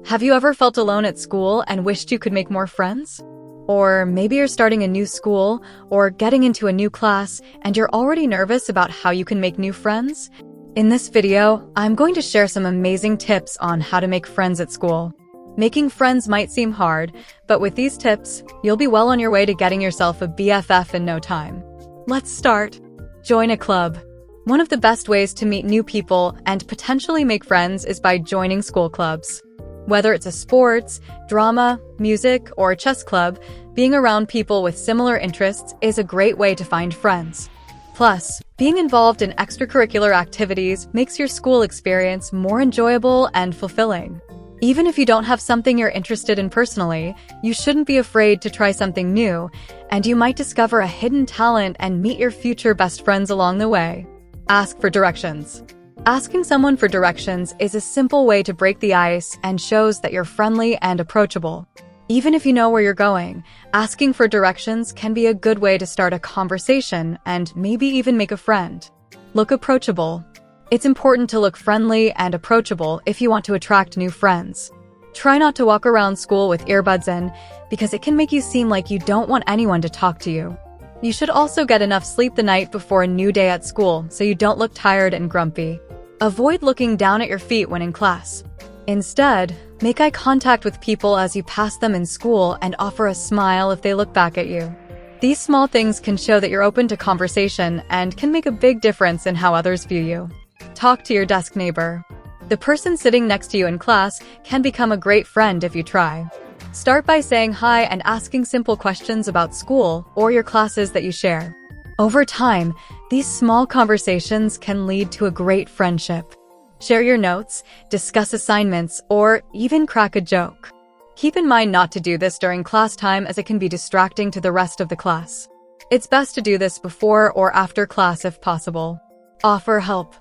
Have you ever felt alone at school and wished you could make more friends? Or maybe you're starting a new school or getting into a new class and you're already nervous about how you can make new friends? In this video, I'm going to share some amazing tips on how to make friends at school. Making friends might seem hard, but with these tips, you'll be well on your way to getting yourself a BFF in no time. Let's start. Join a club. One of the best ways to meet new people and potentially make friends is by joining school clubs. Whether it's a sports, drama, music, or chess club, being around people with similar interests is a great way to find friends. Plus, being involved in extracurricular activities makes your school experience more enjoyable and fulfilling. Even if you don't have something you're interested in personally, you shouldn't be afraid to try something new, and you might discover a hidden talent and meet your future best friends along the way. Ask for directions. Asking someone for directions is a simple way to break the ice and shows that you're friendly and approachable. Even if you know where you're going, asking for directions can be a good way to start a conversation and maybe even make a friend. Look approachable. It's important to look friendly and approachable if you want to attract new friends. Try not to walk around school with earbuds in, because it can make you seem like you don't want anyone to talk to you. You should also get enough sleep the night before a new day at school so you don't look tired and grumpy. Avoid looking down at your feet when in class. Instead, make eye contact with people as you pass them in school and offer a smile if they look back at you. These small things can show that you're open to conversation and can make a big difference in how others view you. Talk to your desk neighbor. The person sitting next to you in class can become a great friend if you try. Start by saying hi and asking simple questions about school or your classes that you share. Over time, these small conversations can lead to a great friendship. Share your notes, discuss assignments, or even crack a joke. Keep in mind not to do this during class time as it can be distracting to the rest of the class. It's best to do this before or after class if possible. Offer help.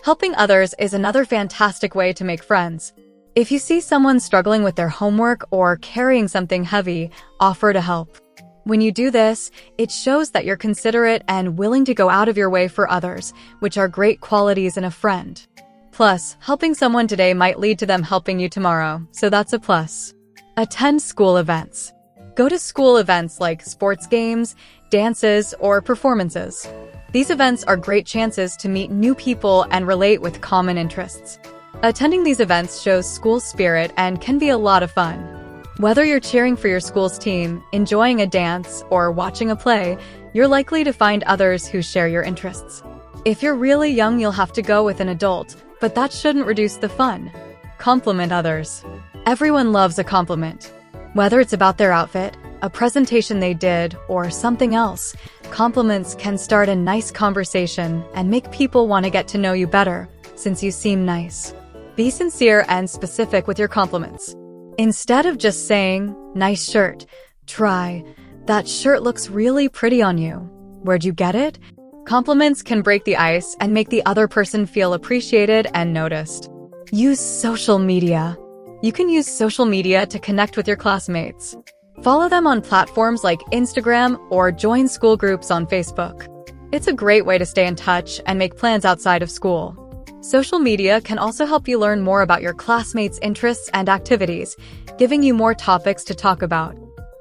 Helping others is another fantastic way to make friends. If you see someone struggling with their homework or carrying something heavy, offer to help. When you do this, it shows that you're considerate and willing to go out of your way for others, which are great qualities in a friend. Plus, helping someone today might lead to them helping you tomorrow, so that's a plus. Attend school events. Go to school events like sports games, dances, or performances. These events are great chances to meet new people and relate with common interests. Attending these events shows school spirit and can be a lot of fun. Whether you're cheering for your school's team, enjoying a dance, or watching a play, you're likely to find others who share your interests. If you're really young, you'll have to go with an adult, but that shouldn't reduce the fun. Compliment others. Everyone loves a compliment. Whether it's about their outfit, a presentation they did, or something else, compliments can start a nice conversation and make people want to get to know you better, since you seem nice. Be sincere and specific with your compliments. Instead of just saying, "Nice shirt," try, "That shirt looks really pretty on you. Where'd you get it?" Compliments can break the ice and make the other person feel appreciated and noticed. Use social media. You can use social media to connect with your classmates. Follow them on platforms like Instagram or join school groups on Facebook. It's a great way to stay in touch and make plans outside of school. Social media can also help you learn more about your classmates' interests and activities, giving you more topics to talk about.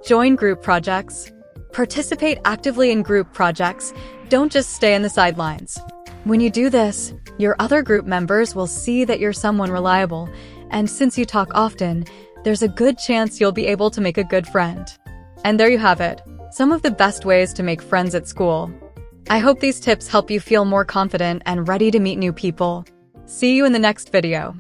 Join group projects. Participate actively in group projects. Don't just stay in the sidelines. When you do this, your other group members will see that you're someone reliable, and since you talk often, there's a good chance you'll be able to make a good friend. And there you have it, some of the best ways to make friends at school. I hope these tips help you feel more confident and ready to meet new people. See you in the next video.